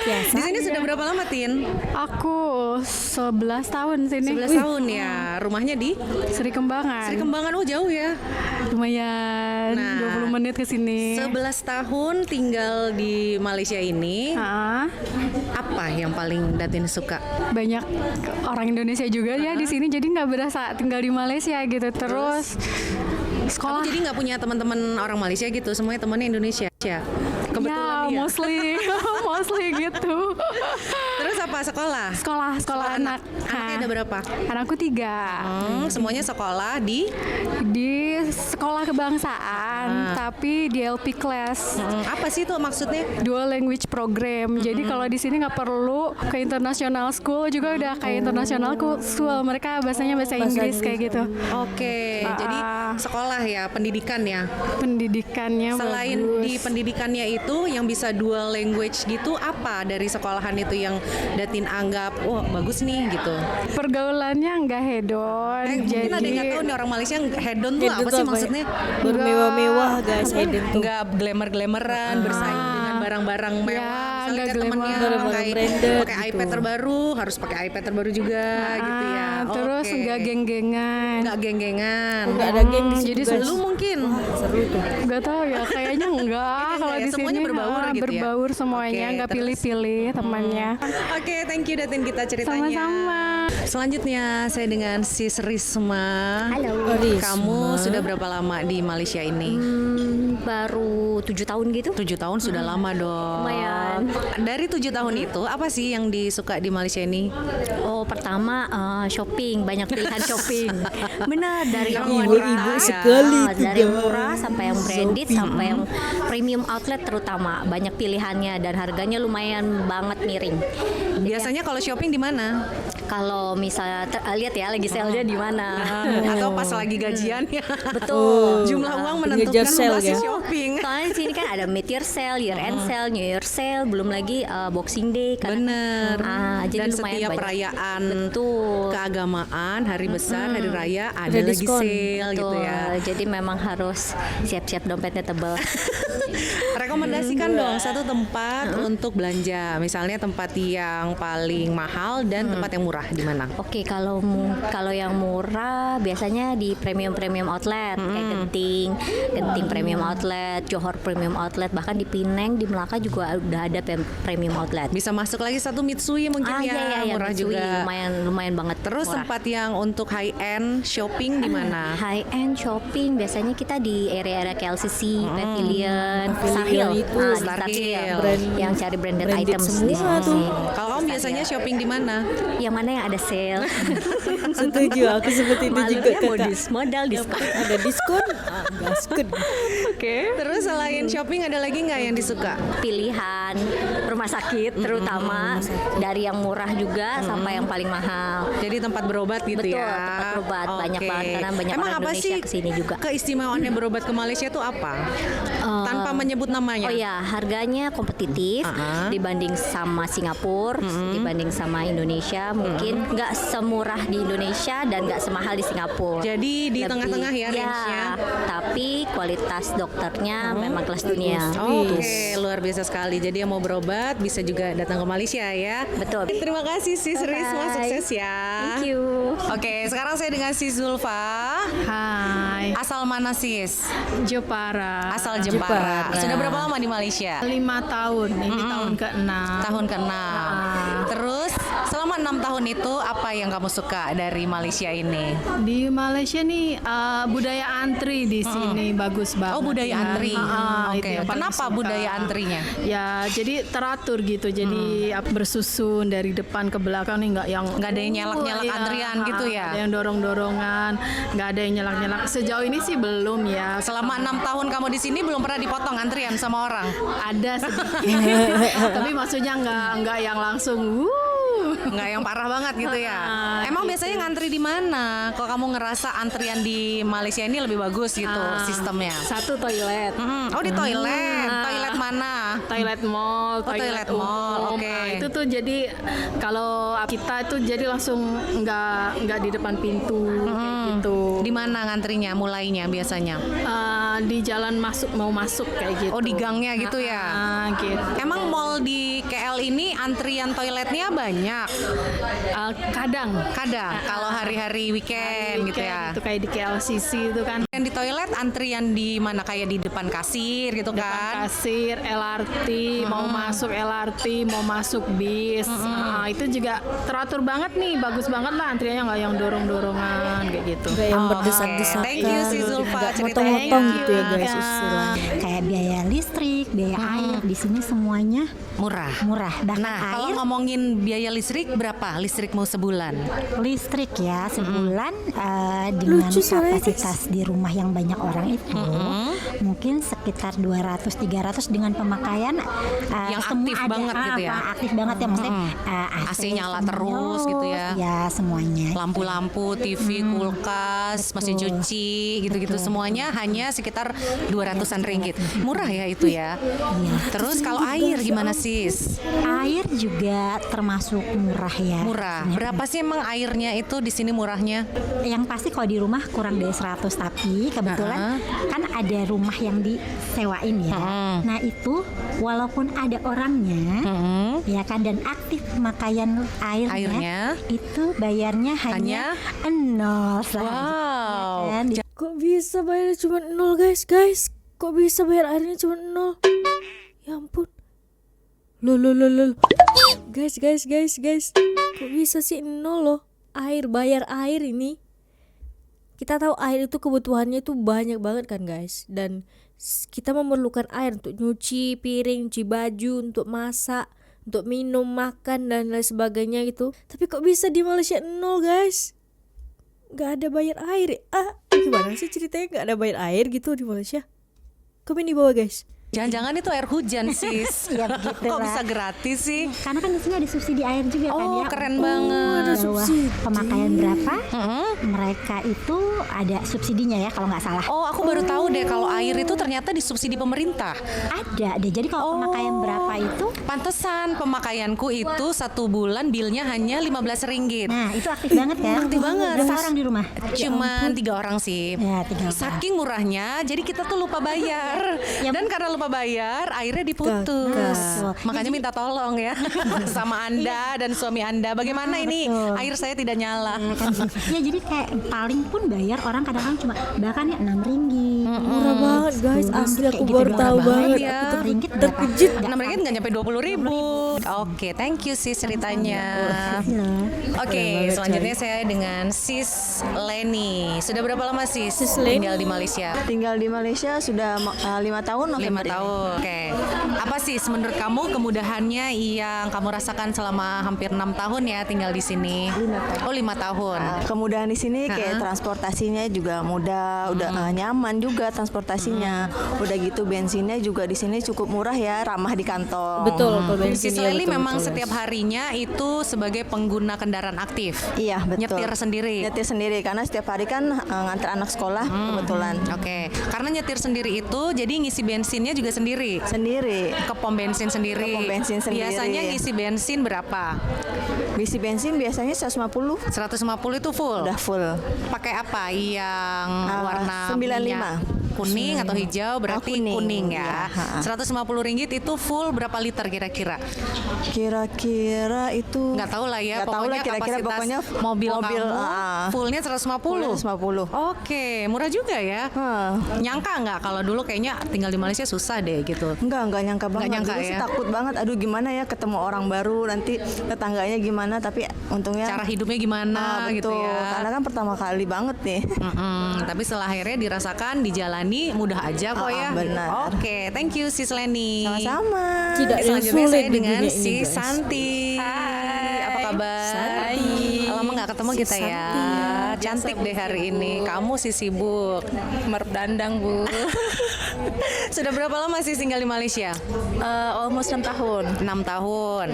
[SPEAKER 2] Di sini sudah berapa lama, Tin?
[SPEAKER 10] Aku 11 tahun sini.
[SPEAKER 2] 11 tahun ya. Rumahnya di
[SPEAKER 10] Sri Kembangan.
[SPEAKER 2] Sri Kembangan. Oh, jauh ya.
[SPEAKER 10] Lumayan
[SPEAKER 2] Nah,
[SPEAKER 10] 20 menit ke sini.
[SPEAKER 2] 11 tahun tinggal di Malaysia ini.
[SPEAKER 10] Ah,
[SPEAKER 2] Apa yang paling Datin suka?
[SPEAKER 10] banyak orang Indonesia juga ya di sini, jadi nggak berasa tinggal di Malaysia gitu. Terus
[SPEAKER 2] Kamu
[SPEAKER 10] sekolah
[SPEAKER 2] jadi nggak punya teman-teman orang Malaysia gitu, semuanya temannya Indonesia.
[SPEAKER 6] Kebetulan
[SPEAKER 10] ya,
[SPEAKER 6] dia.
[SPEAKER 10] mostly gitu.
[SPEAKER 2] Terus apa sekolah?
[SPEAKER 10] Sekolah anak.
[SPEAKER 2] Anaknya ada berapa?
[SPEAKER 10] Anakku 3
[SPEAKER 2] Semuanya sekolah di
[SPEAKER 10] di sekolah kebangsaan, tapi di LP class.
[SPEAKER 2] apa sih itu maksudnya?
[SPEAKER 10] Dual language program. Jadi kalau di sini nggak perlu ke international school, juga udah kayak international school. Mereka bahasanya bahasa Inggris kayak gitu.
[SPEAKER 2] Oke, jadi sekolah ya, pendidikan ya.
[SPEAKER 10] Pendidikannya
[SPEAKER 2] Selain
[SPEAKER 10] bagus.
[SPEAKER 2] di pendidikannya itu yang bisa dual language gitu, apa dari sekolahan itu yang Datin anggap wah bagus nih gitu?
[SPEAKER 10] Pergaulannya nggak hedon.
[SPEAKER 2] Mungkin ada yang nggak tahu nih orang Malaysia hedon tuh apa sih maksudnya?
[SPEAKER 3] Bermewah-mewah guys, Hayden tuh.
[SPEAKER 2] Nggak glamour-glamoran, bersaing dengan barang-barang mewah. Misalnya
[SPEAKER 10] nggak
[SPEAKER 2] kayak temennya
[SPEAKER 3] glamour. Barang-barang branded
[SPEAKER 2] pakai
[SPEAKER 3] gitu.
[SPEAKER 2] iPad terbaru, harus pakai iPad terbaru juga gitu ya.
[SPEAKER 10] Terus
[SPEAKER 2] Oke.
[SPEAKER 10] nggak geng-gengan.
[SPEAKER 2] Nggak geng-gengan.
[SPEAKER 3] Nggak ada geng di situ,
[SPEAKER 10] Jadi
[SPEAKER 3] guys.
[SPEAKER 2] Lu mungkin
[SPEAKER 3] Seru tuh.
[SPEAKER 10] Nggak tahu ya, kayaknya enggak kalau
[SPEAKER 2] ya,
[SPEAKER 10] di
[SPEAKER 2] semuanya
[SPEAKER 10] sini
[SPEAKER 2] berbaur gitu ya?
[SPEAKER 10] berbaur semuanya,
[SPEAKER 2] Oke,
[SPEAKER 10] nggak
[SPEAKER 2] terus?
[SPEAKER 10] pilih-pilih temannya.
[SPEAKER 2] Oke, thank you Datin kita ceritanya.
[SPEAKER 10] Sama-sama.
[SPEAKER 2] Selanjutnya saya dengan Sis Risma.
[SPEAKER 4] Halo.
[SPEAKER 2] Kamu sudah berapa lama di Malaysia ini?
[SPEAKER 4] Baru 7 tahun gitu.
[SPEAKER 2] 7 tahun sudah lama dong.
[SPEAKER 4] Lumayan.
[SPEAKER 2] Dari 7 tahun itu apa sih yang disuka di Malaysia ini?
[SPEAKER 4] Oh, pertama shopping, banyak pilihan shopping. Benar, dari yang
[SPEAKER 3] Ibu-ibu
[SPEAKER 4] murah,
[SPEAKER 3] sekali tuh,
[SPEAKER 4] dari yang
[SPEAKER 3] guys.
[SPEAKER 4] murah sampai yang branded sampai yang premium outlet terutama, banyak pilihannya dan harganya lumayan banget miring.
[SPEAKER 2] Biasanya kalau shopping di mana?
[SPEAKER 4] Kalau misalnya lihat ya lagi sale-nya di mana.
[SPEAKER 2] Atau pas lagi gajian ya?
[SPEAKER 4] Betul.
[SPEAKER 2] Jumlah uang
[SPEAKER 3] Pengejar
[SPEAKER 2] menentukan
[SPEAKER 3] sale
[SPEAKER 2] masih
[SPEAKER 3] ya?
[SPEAKER 2] shopping.
[SPEAKER 4] Soalnya di sini kan ada mid year sale, year end sale, new year sale, belum lagi Boxing Day kan.
[SPEAKER 2] Bener.
[SPEAKER 4] Jadi
[SPEAKER 2] Dan
[SPEAKER 4] lumayan
[SPEAKER 2] setiap
[SPEAKER 4] banyak.
[SPEAKER 2] perayaan
[SPEAKER 4] Betul.
[SPEAKER 2] keagamaan, hari besar, hari raya ada
[SPEAKER 3] Ada
[SPEAKER 2] lagi
[SPEAKER 3] diskon.
[SPEAKER 2] sale gitu
[SPEAKER 4] Betul.
[SPEAKER 2] ya.
[SPEAKER 4] Jadi memang harus siap-siap dompetnya tebal.
[SPEAKER 2] Rekomendasikan dong satu tempat untuk belanja. Misalnya tempat yang paling mahal dan tempat yang murah di mana?
[SPEAKER 4] Oke, kalau yang murah biasanya di premium outlet kayak Genting premium outlet, Johor premium outlet, bahkan di Penang, di Melaka juga udah ada premium outlet.
[SPEAKER 2] Bisa masuk lagi satu Mitsui mungkin ya,
[SPEAKER 4] iya,
[SPEAKER 2] murah
[SPEAKER 4] Mitsui,
[SPEAKER 2] juga.
[SPEAKER 4] lumayan banget.
[SPEAKER 2] Terus
[SPEAKER 4] murah.
[SPEAKER 2] tempat yang untuk high end shopping di mana?
[SPEAKER 4] High end shopping biasanya kita di area-area KLCC, Pavilion, Star
[SPEAKER 3] Pavilion
[SPEAKER 4] Hill.
[SPEAKER 3] itu,
[SPEAKER 4] Di
[SPEAKER 2] Star
[SPEAKER 4] Star Hill.
[SPEAKER 2] Hill.
[SPEAKER 4] Yang cari branded
[SPEAKER 3] Branded
[SPEAKER 4] items di
[SPEAKER 3] semua
[SPEAKER 4] sini.
[SPEAKER 3] tuh.
[SPEAKER 2] Kalau kamu biasanya shopping di mana?
[SPEAKER 4] Yang mana yang ada sale?
[SPEAKER 3] Setuju, aku seperti itu juga
[SPEAKER 4] Malunya
[SPEAKER 3] kakak.
[SPEAKER 4] modal diskon.
[SPEAKER 3] Ada diskon? Gaskun.
[SPEAKER 2] Terus selain shopping ada lagi nggak yang disuka?
[SPEAKER 4] Pilihan rumah sakit terutama dari yang murah juga sampai yang paling mahal.
[SPEAKER 2] Jadi tempat berobat gitu
[SPEAKER 4] Betul,
[SPEAKER 2] ya?
[SPEAKER 4] tempat berobat. Banyak
[SPEAKER 2] Oke.
[SPEAKER 4] banget, karena banyak
[SPEAKER 2] Emang
[SPEAKER 4] orang
[SPEAKER 2] apa
[SPEAKER 4] Indonesia
[SPEAKER 2] sih
[SPEAKER 4] kesini juga.
[SPEAKER 2] keistimewaannya berobat ke Malaysia itu apa? Tanpa menyebut namanya.
[SPEAKER 4] Oh ya, harganya kompetitif dibanding sama Singapura, dibanding sama Indonesia. Mungkin nggak semurah di Indonesia dan nggak semahal di Singapura.
[SPEAKER 2] Jadi di tengah-tengah ya range-nya.
[SPEAKER 4] Tapi kualitas dokternya memang kelas dunia.
[SPEAKER 2] Oke, luar biasa sekali. Jadi yang mau berobat bisa juga datang ke Malaysia ya.
[SPEAKER 4] Betul.
[SPEAKER 2] Terima kasih Sis Risma, sukses ya.
[SPEAKER 4] Thank you.
[SPEAKER 2] Oke, sekarang saya dengan Sis Zulfa.
[SPEAKER 1] Hai,
[SPEAKER 2] Asal mana Sis?
[SPEAKER 1] Jepara.
[SPEAKER 2] Asal Jepara. Sudah berapa lama di Malaysia?
[SPEAKER 1] 5 tahun, ini tahun ke-6.
[SPEAKER 2] Tahun ke-6. Terus selama 6 tahun itu apa yang kamu suka dari Malaysia ini?
[SPEAKER 1] Di Malaysia nih budaya antri di sini bagus banget.
[SPEAKER 2] Oh, budaya
[SPEAKER 1] ya.
[SPEAKER 2] antri.
[SPEAKER 1] Itu
[SPEAKER 2] Oke.
[SPEAKER 1] yang paling
[SPEAKER 2] Kenapa
[SPEAKER 1] suka.
[SPEAKER 2] budaya antrinya?
[SPEAKER 1] Ya, jadi teratur gitu. Jadi bersusun dari depan ke belakang nih, nggak yang
[SPEAKER 2] Nggak ada yang nyalak-nyalak antrian gitu ya?
[SPEAKER 1] Ada yang dorong-dorongan, nggak ada yang nyalak-nyalak. Sejauh ini sih belum ya.
[SPEAKER 2] Selama 6 tahun kamu di sini belum pernah dipotong antrian sama orang?
[SPEAKER 1] Ada sedikit. Tapi maksudnya nggak yang langsung
[SPEAKER 2] Nggak yang parah banget gitu ya. Emang biasanya ngantri di mana? Kalau kamu ngerasa antrian di Malaysia ini lebih bagus gitu sistemnya?
[SPEAKER 1] Satu toilet.
[SPEAKER 2] Oh, di toilet. Toilet mana?
[SPEAKER 1] Toilet mall,
[SPEAKER 2] toilet mall,
[SPEAKER 1] umum.
[SPEAKER 2] oke.
[SPEAKER 1] Itu tuh jadi kalau kita itu jadi langsung nggak di depan pintu kayak gitu.
[SPEAKER 2] Di mana ngantrinya mulainya biasanya?
[SPEAKER 1] Di jalan mau masuk kayak gitu.
[SPEAKER 2] Oh, di gangnya gitu ya?
[SPEAKER 1] Gitu.
[SPEAKER 2] Emang mall di KL ini antrian toiletnya banyak?
[SPEAKER 1] Kadang
[SPEAKER 2] Kalau hari-hari weekend gitu ya?
[SPEAKER 1] Itu kayak di KLCC itu kan.
[SPEAKER 2] Yang di toilet antrian di mana? Kayak di depan kasir gitu
[SPEAKER 1] Depan
[SPEAKER 2] kan?
[SPEAKER 1] kasir, LRT, mau masuk LRT, mau masuk bis. Itu juga teratur banget nih, bagus banget lah antriannya, nggak yang dorong-dorongan kayak gitu.
[SPEAKER 3] Gak yang berdesak-desakan.
[SPEAKER 2] Thank you si Zulfa
[SPEAKER 3] Nggak
[SPEAKER 2] ceritanya.
[SPEAKER 3] motong-motong gitu ya guys istilahnya.
[SPEAKER 4] Kayak biaya listrik,
[SPEAKER 11] biaya air di sini semuanya
[SPEAKER 2] Murah.
[SPEAKER 11] Bahkan
[SPEAKER 2] Nah, kalau
[SPEAKER 11] air,
[SPEAKER 2] ngomongin biaya listrik berapa listrikmu sebulan?
[SPEAKER 11] listrik ya sebulan dengan
[SPEAKER 3] Lucu soalnya,
[SPEAKER 11] kapasitas di rumah yang banyak orang itu mungkin sekitar 200-300 dengan pemakaian
[SPEAKER 2] Yang
[SPEAKER 11] semua
[SPEAKER 2] aktif
[SPEAKER 11] ada,
[SPEAKER 2] banget gitu ya?
[SPEAKER 11] aktif banget ya maksudnya
[SPEAKER 2] AC nyala terus gitu ya?
[SPEAKER 11] Ya semuanya.
[SPEAKER 2] Lampu-lampu, TV, kulkas, mesin cuci, gitu-gitu semuanya hanya sekitar 200-an ringgit. Murah ya itu ya. Terus kalau air gimana sis?
[SPEAKER 11] Air juga termasuk murah ya.
[SPEAKER 2] Murah. Berapa sih emang airnya itu di sini murahnya?
[SPEAKER 11] Yang pasti kalau di rumah kurang dari 100, tapi kebetulan kan ada rumah yang disewain ya. Nah itu walaupun ada orangnya ya kan dan aktif pemakaian airnya itu bayarnya hanya 0 saja.
[SPEAKER 2] Wow.
[SPEAKER 11] Kan?
[SPEAKER 3] Kok bisa bayarnya cuma 0 guys? Kok bisa bayar airnya cuma 0? Ya ampun. Loh. Guys. Kok bisa sih 0 loh? Bayar air ini. Kita tahu air itu kebutuhannya itu banyak banget kan guys. Dan kita memerlukan air untuk nyuci piring, nyuci baju, untuk masak, untuk minum, makan dan lain sebagainya gitu. Tapi kok bisa di Malaysia 0 guys? Gak ada bayar air. Gimana sih ceritanya gak ada bayar air gitu di Malaysia? Komen di bawah guys.
[SPEAKER 2] Jangan-jangan itu air hujan sis.
[SPEAKER 11] Ya begitu
[SPEAKER 2] Kok
[SPEAKER 11] lah.
[SPEAKER 2] bisa gratis sih?
[SPEAKER 11] Karena kan di sini ada subsidi air juga kan ya.
[SPEAKER 2] Oh keren banget.
[SPEAKER 3] Ada
[SPEAKER 11] Bawah
[SPEAKER 3] subsidi.
[SPEAKER 11] pemakaian berapa? Mereka itu ada subsidinya ya kalau nggak salah.
[SPEAKER 2] Oh aku baru tahu deh kalau air itu ternyata disubsidi pemerintah.
[SPEAKER 11] Ada deh. Jadi kalau pemakaian berapa itu?
[SPEAKER 2] Pantesan pemakaianku itu 1 bulan bilnya hanya 15 ringgit.
[SPEAKER 11] Nah itu aktif banget kan?
[SPEAKER 2] Aktif banget.
[SPEAKER 11] Berapa orang di rumah?
[SPEAKER 2] Cuman 3 orang sih.
[SPEAKER 11] Ya 3 orang.
[SPEAKER 2] Saking murahnya, jadi kita tuh lupa bayar. Dan karena lupa bayar, airnya diputus. Makanya minta tolong ya sama Anda dan suami Anda. Bagaimana ini? Air saya tidak nyala.
[SPEAKER 11] Ya jadi kayak paling pun bayar orang kadang-kadang cuma bahkan ya 6 ringgit.
[SPEAKER 3] Murah banget guys, asli aku baru tahu banget.
[SPEAKER 2] ya.
[SPEAKER 3] Aku
[SPEAKER 11] Ringgit
[SPEAKER 3] terkejut.
[SPEAKER 2] 6 ringgit nggak nyampe 20.000. Oke, thank you sis ceritanya. Oke, selanjutnya saya dengan Sis Leni. Sudah berapa lama sis tinggal di Malaysia?
[SPEAKER 12] Tinggal di Malaysia sudah 5 tahun.
[SPEAKER 2] 5 tahun. Oke. Apa sih menurut kamu kemudahannya yang kamu rasakan selama hampir 6 tahun ya tinggal di sini?
[SPEAKER 12] 5 tahun.
[SPEAKER 2] Oh 5 tahun.
[SPEAKER 12] Kemudahan di sini kayak transportasinya juga mudah, udah nyaman juga transportasinya. Udah gitu bensinnya juga di sini cukup murah ya, ramah di kantong.
[SPEAKER 3] Betul, kalau bensin
[SPEAKER 2] Sis
[SPEAKER 3] ya,
[SPEAKER 2] Leli
[SPEAKER 3] betul,
[SPEAKER 2] memang
[SPEAKER 3] betul,
[SPEAKER 2] setiap harinya itu sebagai pengguna kendaraan aktif.
[SPEAKER 12] Iya betul.
[SPEAKER 2] Nyetir sendiri.
[SPEAKER 12] Nyetir sendiri karena setiap hari kan ngantar anak sekolah kebetulan.
[SPEAKER 2] Oke. Karena nyetir sendiri itu jadi ngisi bensinnya juga sendiri. Ke pom bensin sendiri.
[SPEAKER 12] Ke pom bensin sendiri.
[SPEAKER 2] Biasanya ngisi bensin berapa?
[SPEAKER 12] Ngisi bensin biasanya 150.
[SPEAKER 2] 150 itu full.
[SPEAKER 12] Udah full.
[SPEAKER 2] Pakai apa? Yang warna
[SPEAKER 12] 95.
[SPEAKER 2] minyak kuning atau hijau berarti kuning ya. 150 ringgit itu full berapa liter kira-kira?
[SPEAKER 12] Kira-kira itu
[SPEAKER 2] nggak tahu lah ya.
[SPEAKER 12] Nggak tahu lah kira-kira pokoknya
[SPEAKER 2] mobil kamu fullnya 150.
[SPEAKER 12] 150.
[SPEAKER 2] Oke, murah juga ya. Nyangka nggak kalau dulu kayaknya tinggal di Malaysia susah deh gitu?
[SPEAKER 12] Nggak nyangka banget.
[SPEAKER 2] Nggak nyangka
[SPEAKER 12] dulu
[SPEAKER 2] ya?
[SPEAKER 12] sih takut banget. Aduh gimana ya ketemu orang baru nanti tetangganya gimana. Tapi untungnya
[SPEAKER 2] cara hidupnya gimana gitu
[SPEAKER 12] betul.
[SPEAKER 2] ya.
[SPEAKER 12] Karena kan pertama kali banget nih.
[SPEAKER 2] Tapi setelah akhirnya dirasakan, dijalani mudah aja kok ya.
[SPEAKER 12] Benar.
[SPEAKER 2] Oke, thank you Sis Leni.
[SPEAKER 12] Sama-sama.
[SPEAKER 3] Tidak yang
[SPEAKER 2] Selanjutnya
[SPEAKER 3] sulit
[SPEAKER 2] saya
[SPEAKER 3] di
[SPEAKER 2] dengan
[SPEAKER 3] dunia ini,
[SPEAKER 2] si
[SPEAKER 3] guys.
[SPEAKER 2] Santi. Apa kabar? Lama nggak ketemu kita ya. Cantik deh hari ini. Kamu sih sibuk.
[SPEAKER 6] Merdandang bu.
[SPEAKER 2] Sudah berapa lama sih tinggal di Malaysia?
[SPEAKER 6] Almost 6 tahun.
[SPEAKER 2] 6 tahun.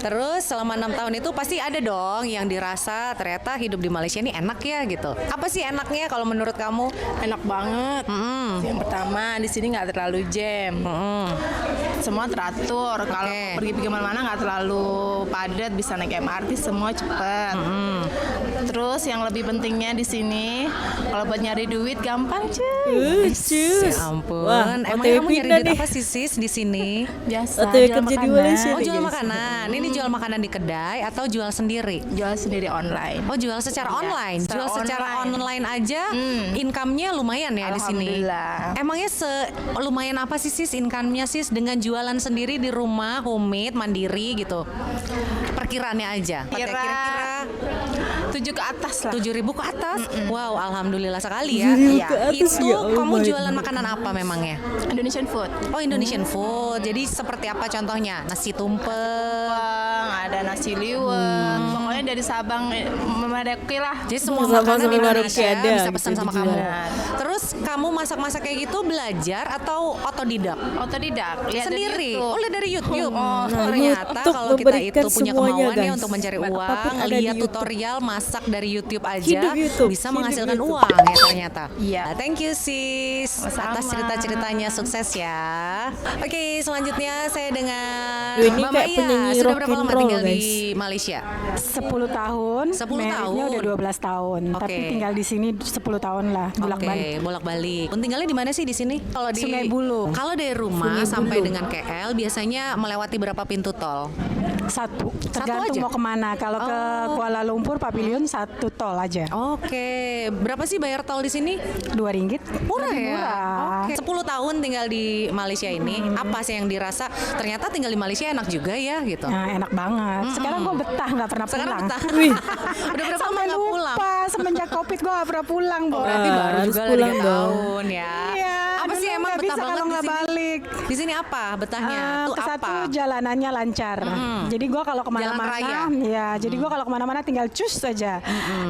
[SPEAKER 2] Terus selama 6 tahun itu pasti ada dong yang dirasa ternyata hidup di Malaysia ini enak ya gitu. Apa sih enaknya kalau menurut kamu?
[SPEAKER 6] Enak banget. Yang pertama di sini nggak terlalu jam.
[SPEAKER 1] Semua teratur. Kalau pergi kemana-mana nggak terlalu padat, bisa naik MRT semua cepat. Terus yang lebih pentingnya di sini, kalau buat nyari duit gampang cuy.
[SPEAKER 2] Ya ampun. Emang kamu nyari duit apa sih sis di sini?
[SPEAKER 1] Biasa
[SPEAKER 3] Atau
[SPEAKER 1] jual
[SPEAKER 3] kerja di
[SPEAKER 1] makanan.
[SPEAKER 3] Malaysia
[SPEAKER 2] Oh
[SPEAKER 3] nih,
[SPEAKER 2] jual
[SPEAKER 3] guys.
[SPEAKER 2] makanan. Ini jual makanan di kedai atau jual sendiri?
[SPEAKER 1] Jual sendiri online.
[SPEAKER 2] Oh jual secara online. Jual secara online aja, income-nya lumayan ya di sini.
[SPEAKER 1] Alhamdulillah.
[SPEAKER 2] Emangnya lumayan apa sih sis income-nya sis dengan jualan sendiri di rumah, homemade, mandiri gitu? Perkiraannya aja. Pakai kira-kira
[SPEAKER 1] 7 ke atas lah.
[SPEAKER 2] 7.000 ke atas. Wow, alhamdulillah sekali ya.
[SPEAKER 3] 7.000
[SPEAKER 2] Iya.
[SPEAKER 3] ke atas
[SPEAKER 2] Itu
[SPEAKER 3] ya, oh
[SPEAKER 2] kamu
[SPEAKER 3] my
[SPEAKER 2] jualan
[SPEAKER 3] God.
[SPEAKER 2] makanan apa memangnya?
[SPEAKER 1] Indonesian food.
[SPEAKER 2] Oh, Indonesian food. Jadi seperti apa contohnya? Nasi tumpeng.
[SPEAKER 1] Ada nasi liwet. Pokoknya dari Sabang Merauke lah.
[SPEAKER 2] Jadi semua
[SPEAKER 3] Sama
[SPEAKER 2] makanan
[SPEAKER 3] Merauke
[SPEAKER 2] Indonesia
[SPEAKER 3] ada
[SPEAKER 2] bisa
[SPEAKER 3] gitu
[SPEAKER 2] pesan sama
[SPEAKER 3] dijual.
[SPEAKER 2] kamu. Terus kamu masak-masak kayak gitu belajar atau otodidak?
[SPEAKER 1] Otodidak. Lihat dari
[SPEAKER 2] Sendiri.
[SPEAKER 1] YouTube.
[SPEAKER 2] Oh, lihat dari YouTube.
[SPEAKER 3] Nah,
[SPEAKER 2] Ternyata
[SPEAKER 3] YouTube
[SPEAKER 2] kalau kita
[SPEAKER 3] memberikan
[SPEAKER 2] itu punya
[SPEAKER 3] semuanya,
[SPEAKER 2] kemauan ya
[SPEAKER 3] guys.
[SPEAKER 2] untuk mencari
[SPEAKER 3] Apapun
[SPEAKER 2] uang,
[SPEAKER 3] ada di
[SPEAKER 2] lihat
[SPEAKER 3] YouTube.
[SPEAKER 2] tutorial masak dari YouTube aja
[SPEAKER 3] Hidup YouTube,
[SPEAKER 2] bisa
[SPEAKER 3] hidup
[SPEAKER 2] menghasilkan
[SPEAKER 3] YouTube.
[SPEAKER 2] uang ya ternyata.
[SPEAKER 1] Iya.
[SPEAKER 2] Nah, thank you sis atas cerita-ceritanya, sukses ya. Oke, selanjutnya saya dengan
[SPEAKER 3] Duh, ini
[SPEAKER 2] Mbak
[SPEAKER 3] kayak
[SPEAKER 2] Maya.
[SPEAKER 3] penyanyi
[SPEAKER 2] Sudah
[SPEAKER 3] rock
[SPEAKER 2] berapa
[SPEAKER 3] and
[SPEAKER 2] lama
[SPEAKER 3] roll,
[SPEAKER 2] tinggal di
[SPEAKER 3] guys.
[SPEAKER 2] Malaysia?
[SPEAKER 13] 10 tahun.
[SPEAKER 2] 10
[SPEAKER 13] Marriednya
[SPEAKER 2] tahun.
[SPEAKER 13] udah 12 tahun.
[SPEAKER 2] Oke.
[SPEAKER 13] Tapi tinggal di sini 10 tahun lah, bolak-balik.
[SPEAKER 2] Oke, bolak-balik. Tinggalnya di mana sih di sini? Kalau di
[SPEAKER 13] Sungai Buloh.
[SPEAKER 2] Kalau dari rumah
[SPEAKER 13] Sungai
[SPEAKER 2] sampai
[SPEAKER 13] Buloh.
[SPEAKER 2] dengan KL biasanya melewati berapa pintu tol?
[SPEAKER 13] Satu. Tergantung
[SPEAKER 2] aja?
[SPEAKER 13] mau kemana. Kalau ke Kuala Lumpur Pavilion 1 tol aja.
[SPEAKER 2] Oke, berapa sih bayar tol di sini?
[SPEAKER 13] RM2.
[SPEAKER 2] Murah
[SPEAKER 13] Lebih
[SPEAKER 2] ya?
[SPEAKER 13] murah.
[SPEAKER 2] Oke. 10 tahun tinggal di Malaysia ini, apa sih yang dirasa ternyata tinggal di Malaysia enak juga ya gitu?
[SPEAKER 13] Nah, enak banget. Sekarang gue betah nggak pernah
[SPEAKER 2] Sekarang
[SPEAKER 13] pulang.
[SPEAKER 2] betah. Udah berapa lama
[SPEAKER 13] Sampai
[SPEAKER 2] nggak pulang?
[SPEAKER 13] lupa semenjak Covid gue nggak pernah pulang. Bo.
[SPEAKER 2] Berarti baru
[SPEAKER 3] harus
[SPEAKER 2] juga lah
[SPEAKER 3] pulang
[SPEAKER 2] 3
[SPEAKER 3] dong.
[SPEAKER 2] tahun ya.
[SPEAKER 13] Iya,
[SPEAKER 2] Apa sih
[SPEAKER 13] dulu
[SPEAKER 2] emang
[SPEAKER 13] nggak
[SPEAKER 2] betah
[SPEAKER 13] bisa
[SPEAKER 2] banget
[SPEAKER 13] kalau
[SPEAKER 2] di
[SPEAKER 13] nggak
[SPEAKER 2] sini?
[SPEAKER 13] balik.
[SPEAKER 2] Di sini apa betahnya? Tuh
[SPEAKER 13] Ke
[SPEAKER 2] apa?
[SPEAKER 13] satu jalanannya lancar. Jadi gue kalau
[SPEAKER 2] Jalan raya?
[SPEAKER 13] kemana-mana, ya. Jadi gue kalau kemana-mana tinggal cus saja.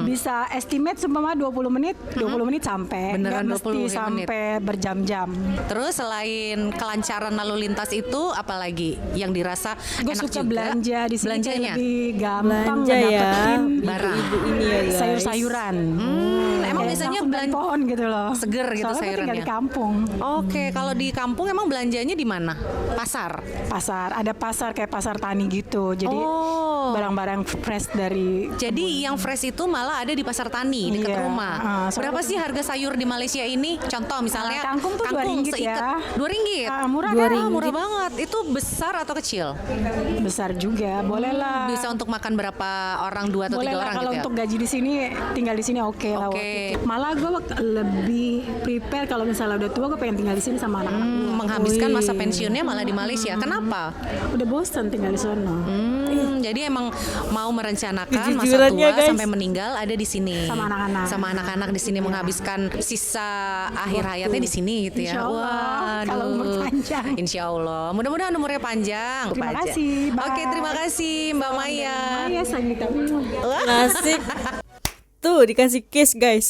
[SPEAKER 13] Bisa estimate seumpama 20 menit, 20 menit sampai.
[SPEAKER 2] Beneran
[SPEAKER 13] Nggak
[SPEAKER 2] 20
[SPEAKER 13] mesti
[SPEAKER 2] menit?
[SPEAKER 13] sampai berjam-jam.
[SPEAKER 2] Terus selain kelancaran lalu lintas itu apalagi yang dirasa
[SPEAKER 13] Gue
[SPEAKER 2] enak
[SPEAKER 13] suka
[SPEAKER 2] juga?
[SPEAKER 13] belanja di sini kayak
[SPEAKER 2] Belanjanya?
[SPEAKER 13] lebih gampang
[SPEAKER 3] Belanja ya,
[SPEAKER 13] ngedapetin
[SPEAKER 2] barang.
[SPEAKER 3] ibu ini ya guys.
[SPEAKER 13] sayur-sayuran.
[SPEAKER 2] Emang
[SPEAKER 13] Kayak
[SPEAKER 2] biasanya
[SPEAKER 13] langsung dari pohon gitu loh.
[SPEAKER 2] seger gitu
[SPEAKER 13] Soalnya gue tinggal
[SPEAKER 2] sayurannya.
[SPEAKER 13] di kampung.
[SPEAKER 2] Oke, kalau di kampung emang belanjanya di mana? Pasar.
[SPEAKER 13] Pasar, ada pasar kayak pasar tani gitu. Jadi
[SPEAKER 2] Oh.
[SPEAKER 13] barang-barang fresh dari.
[SPEAKER 2] Jadi yang fresh itu malah ada di pasar tani dekat
[SPEAKER 13] Iya.
[SPEAKER 2] rumah.
[SPEAKER 13] Soalnya
[SPEAKER 2] Berapa sih harga sayur di Malaysia ini? Contoh misalnya
[SPEAKER 13] kangkung tuh RM2
[SPEAKER 2] seikat.
[SPEAKER 13] ya.
[SPEAKER 2] RM2.
[SPEAKER 13] Murah
[SPEAKER 3] Dua
[SPEAKER 13] kan?
[SPEAKER 3] ringgit.
[SPEAKER 2] Murah banget. Itu besar atau kecil?
[SPEAKER 13] Besar juga, boleh lah.
[SPEAKER 2] Bisa untuk makan berapa orang, 2 atau 3
[SPEAKER 13] Boleh lah
[SPEAKER 2] orang
[SPEAKER 13] kalau
[SPEAKER 2] gitu ya?
[SPEAKER 13] untuk gaji di sini, tinggal di sini oke lah.
[SPEAKER 2] Oke.
[SPEAKER 13] waktu itu. Malah gue lebih prepare kalau misalnya udah tua gue pengen tinggal di sini sama anak-anak gue.
[SPEAKER 2] Menghabiskan masa pensiunnya malah di Malaysia. Kenapa?
[SPEAKER 13] Udah bosan tinggal di sana.
[SPEAKER 2] Jadi emang mau merencanakan masa
[SPEAKER 3] Kejujurannya,
[SPEAKER 2] tua
[SPEAKER 3] guys.
[SPEAKER 2] sampai meninggal ada di sini.
[SPEAKER 13] Sama anak-anak.
[SPEAKER 2] Sama anak-anak di sini menghabiskan sisa akhir hayatnya di sini gitu ya.
[SPEAKER 13] Insya Allah, kalau umur panjang.
[SPEAKER 2] Insya Allah. Mudah-mudahan umurnya panjang.
[SPEAKER 13] Terima
[SPEAKER 2] Lupa aja.
[SPEAKER 13] kasih, bye.
[SPEAKER 2] Oke, terima kasih Mbak Maya.
[SPEAKER 13] Iya, Sanggita.
[SPEAKER 3] Nasib. Tuh dikasih case guys.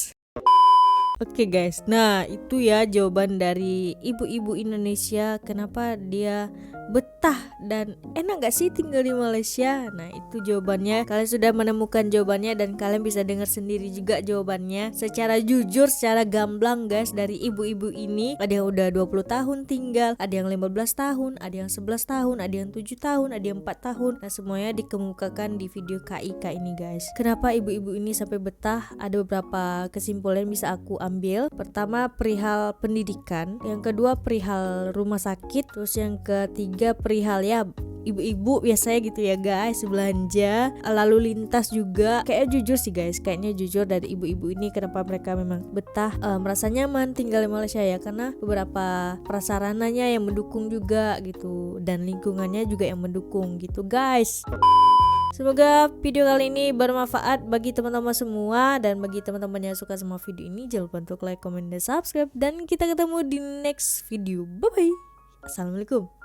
[SPEAKER 3] Oke guys, nah itu ya jawaban dari ibu-ibu Indonesia kenapa dia betah dan enak gak sih tinggal di Malaysia. Nah itu jawabannya, kalian sudah menemukan jawabannya dan kalian bisa dengar sendiri juga jawabannya secara jujur, secara gamblang guys dari ibu-ibu ini. Ada yang udah 20 tahun tinggal, ada yang 15 tahun, ada yang 11 tahun, ada yang 7 tahun, ada yang 4 tahun. Nah semuanya dikemukakan di video KIK ini guys. Kenapa ibu-ibu ini sampai betah? Ada beberapa kesimpulan bisa aku ambil. Pertama perihal pendidikan, yang kedua perihal rumah sakit, terus yang ketiga perihal ya ibu-ibu biasanya gitu ya guys, belanja, lalu lintas juga. Kayaknya jujur sih guys, kayaknya jujur dari ibu-ibu ini kenapa mereka memang betah, merasa nyaman tinggal di Malaysia ya, karena beberapa prasarananya yang mendukung juga gitu, dan lingkungannya juga yang mendukung gitu guys. Semoga video kali ini bermanfaat bagi teman-teman semua, dan bagi teman-teman yang suka sama video ini jangan lupa untuk like, comment, dan subscribe, dan kita ketemu di next video. Bye bye. Assalamualaikum.